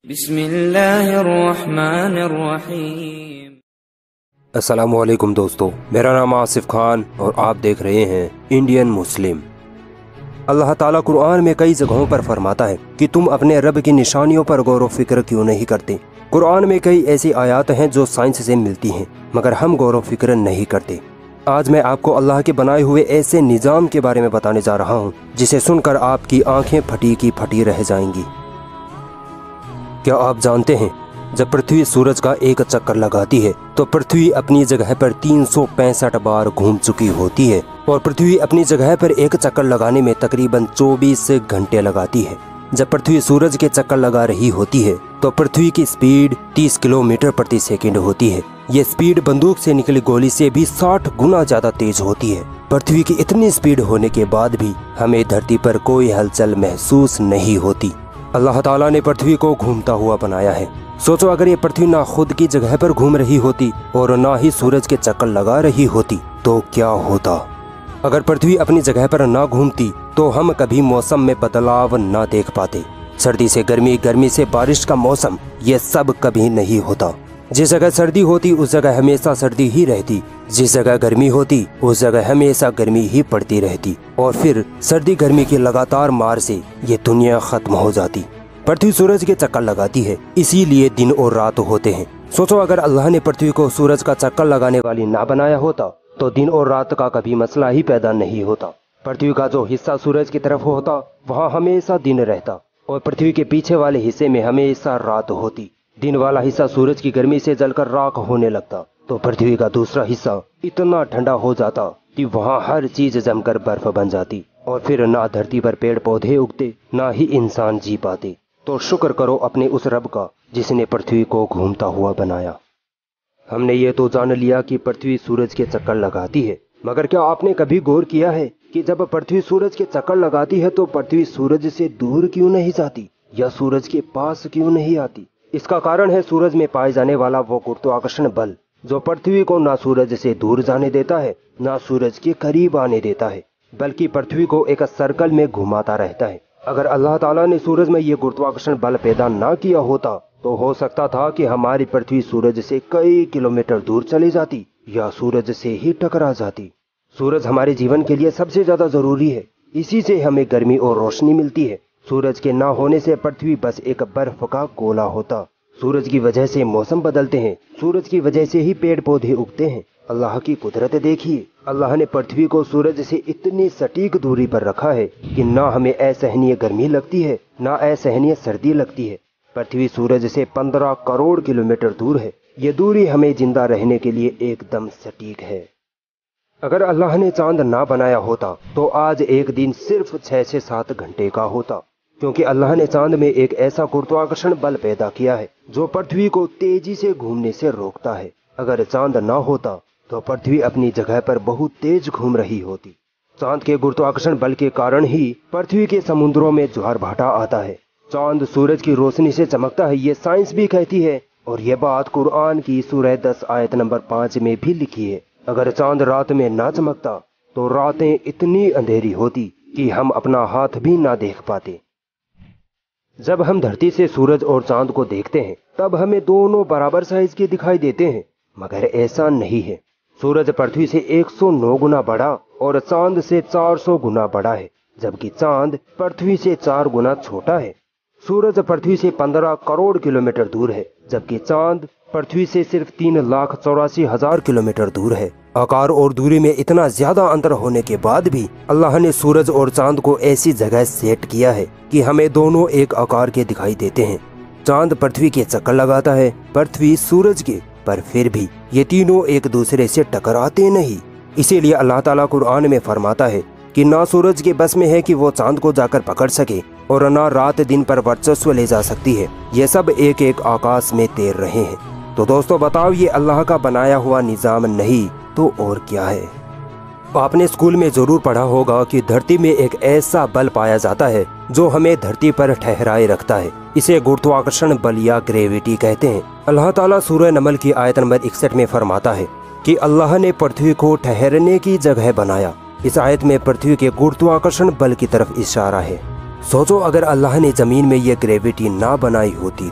बिस्मिल्लाहिर्रहमानिर्रहीम। अस्सलामुअलैकुम दोस्तों, मेरा नाम आसिफ खान और आप देख रहे हैं इंडियन मुस्लिम। अल्लाह ताला कुरान में कई जगहों पर फरमाता है कि तुम अपने रब की निशानियों पर गौर व फिक्र क्यों नहीं करते। कुरान में कई ऐसी आयत हैं जो साइंस से मिलती हैं, मगर हम गौर व फिक्र नहीं करते। आज मैं आपको अल्लाह के बनाए हुए ऐसे निज़ाम के बारे में बताने जा रहा हूँ जिसे सुनकर आपकी आंखें फटी की फटी रह जाएंगी। क्या आप जानते हैं, जब पृथ्वी सूरज का एक चक्कर लगाती है तो पृथ्वी अपनी जगह पर 365 बार घूम चुकी होती है और पृथ्वी अपनी जगह पर एक चक्कर लगाने में तकरीबन 24 घंटे लगाती है। जब पृथ्वी सूरज के चक्कर लगा रही होती है तो पृथ्वी की स्पीड 30 किलोमीटर प्रति सेकंड होती है। ये स्पीड बंदूक से निकली गोली से भी 60 गुना ज्यादा तेज होती है। पृथ्वी की इतनी स्पीड होने के बाद भी हमें धरती पर कोई हलचल महसूस नहीं होती। अल्लाह ताला ने पृथ्वी को घूमता हुआ बनाया है। सोचो, अगर ये पृथ्वी ना खुद की जगह पर घूम रही होती और ना ही सूरज के चक्कर लगा रही होती तो क्या होता। अगर पृथ्वी अपनी जगह पर ना घूमती तो हम कभी मौसम में बदलाव ना देख पाते। सर्दी से गर्मी, गर्मी से बारिश का मौसम, ये सब कभी नहीं होता। जिस जगह सर्दी होती उस जगह हमेशा सर्दी ही रहती, जिस जगह गर्मी होती उस जगह हमेशा गर्मी ही पड़ती रहती और फिर सर्दी गर्मी की लगातार मार से ये दुनिया खत्म हो जाती। पृथ्वी सूरज के चक्कर लगाती है, इसीलिए दिन और रात होते हैं। सोचो, अगर अल्लाह ने पृथ्वी को सूरज का चक्कर लगाने वाली ना बनाया होता तो दिन और रात का कभी मसला ही पैदा नहीं होता। पृथ्वी का जो हिस्सा सूरज की तरफ होता वहाँ हमेशा दिन रहता और पृथ्वी के पीछे वाले हिस्से में हमेशा रात होती। दिन वाला हिस्सा सूरज की गर्मी से जलकर राख होने लगता तो पृथ्वी का दूसरा हिस्सा इतना ठंडा हो जाता कि वहाँ हर चीज जमकर बर्फ बन जाती और फिर ना धरती पर पेड़ पौधे उगते ना ही इंसान जी पाते। तो शुक्र करो अपने उस रब का जिसने पृथ्वी को घूमता हुआ बनाया। हमने ये तो जान लिया कि पृथ्वी सूरज के चक्कर लगाती है, मगर क्या आपने कभी गौर किया है कि जब पृथ्वी सूरज के चक्कर लगाती है तो पृथ्वी सूरज से दूर क्यों नहीं जाती या सूरज के पास क्यों नहीं आती। इसका कारण है सूरज में पाए जाने वाला वो गुरुत्वाकर्षण बल जो पृथ्वी को ना सूरज से दूर जाने देता है ना सूरज के करीब आने देता है, बल्कि पृथ्वी को एक सर्कल में घुमाता रहता है। अगर अल्लाह ताला ने सूरज में ये गुरुत्वाकर्षण बल पैदा ना किया होता तो हो सकता था कि हमारी पृथ्वी सूरज से कई किलोमीटर दूर चली जाती या सूरज से ही टकरा जाती। सूरज हमारे जीवन के लिए सबसे ज्यादा जरूरी है, इसी से हमें गर्मी और रोशनी मिलती है। सूरज के ना होने से पृथ्वी बस एक बर्फ का गोला होता। सूरज की वजह से मौसम बदलते हैं, सूरज की वजह से ही पेड़ पौधे उगते हैं। अल्लाह की कुदरत देखिए, अल्लाह ने पृथ्वी को सूरज से इतनी सटीक दूरी पर रखा है कि ना हमें असहनीय गर्मी लगती है ना असहनीय सर्दी लगती है। पृथ्वी सूरज से 15 करोड़ किलोमीटर दूर है। ये दूरी हमें जिंदा रहने के लिए एकदम सटीक है। अगर अल्लाह ने चांद ना बनाया होता तो आज एक दिन सिर्फ 6 से 7 घंटे का होता, क्योंकि अल्लाह ने चांद में एक ऐसा गुरुत्वाकर्षण बल पैदा किया है जो पृथ्वी को तेजी से घूमने से रोकता है। अगर चांद ना होता तो पृथ्वी अपनी जगह पर बहुत तेज घूम रही होती। चांद के गुरुत्वाकर्षण बल के कारण ही पृथ्वी के समुद्रों में ज्वार भाटा आता है। चांद सूरज की रोशनी से चमकता है, ये साइंस भी कहती है और ये बात कुरान की सूरह 10 आयत नंबर 5 में भी लिखी है। अगर चांद रात में ना चमकता तो रातें इतनी अंधेरी होती कि हम अपना हाथ भी ना देख पाते। जब हम धरती से सूरज और चांद को देखते हैं तब हमें दोनों बराबर साइज के दिखाई देते हैं, मगर ऐसा नहीं है। सूरज पृथ्वी से 109 गुना बड़ा और चांद से 400 गुना बड़ा है, जबकि चांद पृथ्वी से 4 गुना छोटा है। सूरज पृथ्वी से 15 करोड़ किलोमीटर दूर है, जबकि चांद पृथ्वी से सिर्फ 3,84,000 किलोमीटर दूर है। आकार और दूरी में इतना ज्यादा अंतर होने के बाद भी अल्लाह ने सूरज और चांद को ऐसी जगह सेट किया है कि हमें दोनों एक आकार के दिखाई देते हैं। चांद पृथ्वी के चक्कर लगाता है, पृथ्वी सूरज के, पर फिर भी ये तीनों एक दूसरे से टकराते नहीं। इसीलिए अल्लाह ताला कुरान में फरमाता है कि ना सूरज के बस में है कि वो चांद को जाकर पकड़ सके और ना रात दिन पर वर्चस्व ले जा सकती है। ये सब एक एक आकाश में तैर रहे हैं। तो दोस्तों बताओ, ये अल्लाह का बनाया हुआ निजाम नहीं तो और क्या है। आपने स्कूल में जरूर पढ़ा होगा कि धरती में एक ऐसा बल पाया जाता है जो हमें धरती पर ठहराए रखता है। इसे गुरुत्वाकर्षण बल या ग्रेविटी कहते हैं। अल्लाह ताला सूरह नमल की आयत नंबर 61 में फरमाता है कि अल्लाह ने पृथ्वी को ठहरने की जगह बनाया। इस आयत में पृथ्वी के गुरुत्वाकर्षण बल की तरफ इशारा है। सोचो अगर अल्लाह ने जमीन में ये ग्रेविटी ना बनाई होती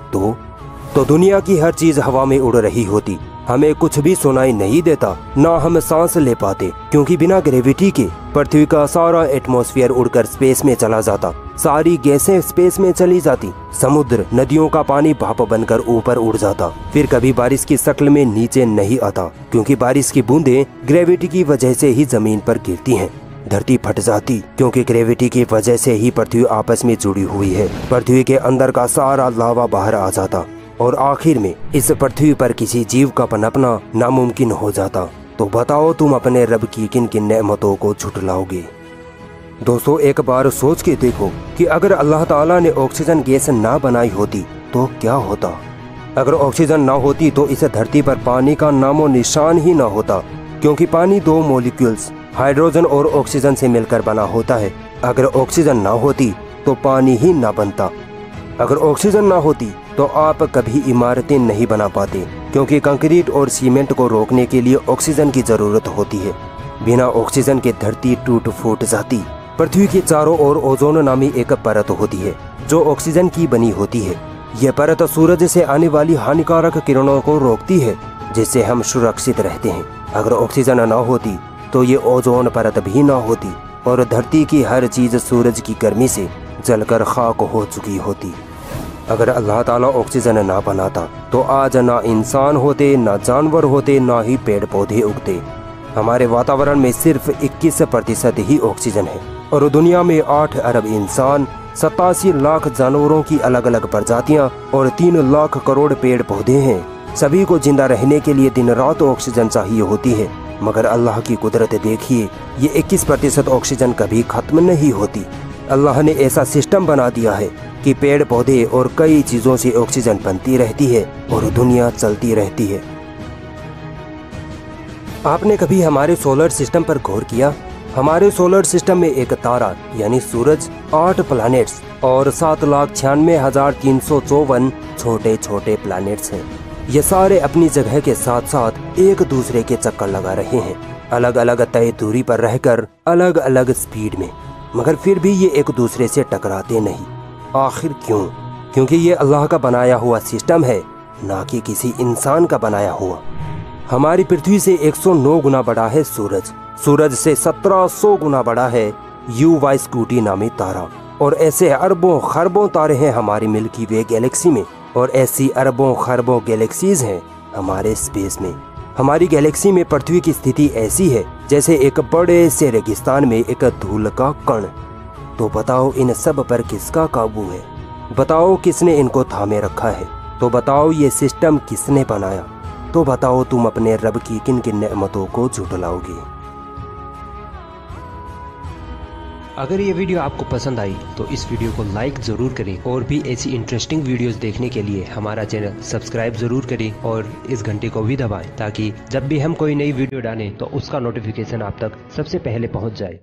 तो दुनिया की हर चीज हवा में उड़ रही होती, हमें कुछ भी सुनाई नहीं देता, ना हम सांस ले पाते, क्योंकि बिना ग्रेविटी के पृथ्वी का सारा एटमॉस्फेयर उड़कर स्पेस में चला जाता, सारी गैसें स्पेस में चली जाती, समुद्र नदियों का पानी भाप बनकर ऊपर उड़ जाता, फिर कभी बारिश की शक्ल में नीचे नहीं आता, क्योंकि बारिश की बूंदें ग्रेविटी की वजह से ही जमीन पर गिरती हैं। धरती फट जाती, क्योंकि ग्रेविटी की वजह से ही पृथ्वी आपस में जुड़ी हुई है। पृथ्वी के अंदर का सारा लावा बाहर आ जाता और आखिर में इस पृथ्वी पर किसी जीव का पनपना नामुमकिन हो जाता। तो बताओ तुम अपने रब की किन किन नेमतों को झुठलाओगे। दोस्तों एक बार सोच के देखो कि अगर अल्लाह ताला ने ऑक्सीजन गैस ना बनाई होती तो क्या होता। अगर ऑक्सीजन ना होती तो इस धरती पर पानी का नामो निशान ही ना होता, क्योंकि पानी दो मॉलिक्यूल्स हाइड्रोजन और ऑक्सीजन से मिलकर बना होता है। अगर ऑक्सीजन ना होती तो पानी ही ना बनता। अगर ऑक्सीजन ना होती तो आप कभी इमारतें नहीं बना पाते, क्योंकि कंक्रीट और सीमेंट को रोकने के लिए ऑक्सीजन की जरूरत होती है। बिना ऑक्सीजन के धरती टूट फूट जाती। पृथ्वी के चारों ओर ओजोन नामी एक परत होती है जो ऑक्सीजन की बनी होती है। यह परत सूरज से आने वाली हानिकारक किरणों को रोकती है, जिससे हम सुरक्षित रहते हैं। अगर ऑक्सीजन न होती तो ये ओजोन परत भी न होती और धरती की हर चीज सूरज की गर्मी से जलकर खाक हो चुकी होती। अगर अल्लाह ताला ऑक्सीजन ना बनाता तो आज ना इंसान होते, ना जानवर होते, ना ही पेड़ पौधे उगते। हमारे वातावरण में सिर्फ 21% ही ऑक्सीजन है और दुनिया में 8 अरब इंसान, 87 लाख जानवरों की अलग अलग प्रजातियां और 3 लाख करोड़ पेड़ पौधे हैं। सभी को जिंदा रहने के लिए दिन रात ऑक्सीजन चाहिए होती है, मगर अल्लाह की कुदरत देखिए, ये 21% ऑक्सीजन कभी खत्म नहीं होती। अल्लाह ने ऐसा सिस्टम बना दिया है कि पेड़ पौधे और कई चीजों से ऑक्सीजन बनती रहती है और दुनिया चलती रहती है। आपने कभी हमारे सोलर सिस्टम पर गौर किया? हमारे सोलर सिस्टम में एक तारा यानी सूरज, 8 प्लैनेट्स और 7,96,354 छोटे छोटे प्लैनेट्स हैं। ये सारे अपनी जगह के साथ साथ एक दूसरे के चक्कर लगा रहे हैं, अलग अलग तय दूरी पर रहकर, अलग अलग स्पीड में, मगर फिर भी ये एक दूसरे से टकराते नहीं। आखिर क्यों? क्योंकि ये अल्लाह का बनाया हुआ सिस्टम है, ना कि किसी इंसान का बनाया हुआ। हमारी पृथ्वी से 109 गुना बड़ा है सूरज, सूरज से 1700 गुना बड़ा है UY स्कूटी नामी तारा, और ऐसे अरबों खरबों तारे हैं हमारी मिल्की वे गैलेक्सी में, और ऐसी अरबों खरबों गैलेक्सीज हैं हमारे स्पेस में। हमारी गैलेक्सी में पृथ्वी की स्थिति ऐसी है जैसे एक बड़े से रेगिस्तान में एक धूल का कण। तो बताओ इन सब पर किसका काबू है? बताओ किसने इनको थामे रखा है? तो बताओ ये सिस्टम किसने बनाया? तो बताओ तुम अपने रब की किन किन नेमतों को झुठलाओगे। अगर ये वीडियो आपको पसंद आई तो इस वीडियो को लाइक ज़रूर करें और भी ऐसी इंटरेस्टिंग वीडियोस देखने के लिए हमारा चैनल सब्सक्राइब ज़रूर करें और इस घंटे को भी दबाएं, ताकि जब भी हम कोई नई वीडियो डालें तो उसका नोटिफिकेशन आप तक सबसे पहले पहुंच जाए।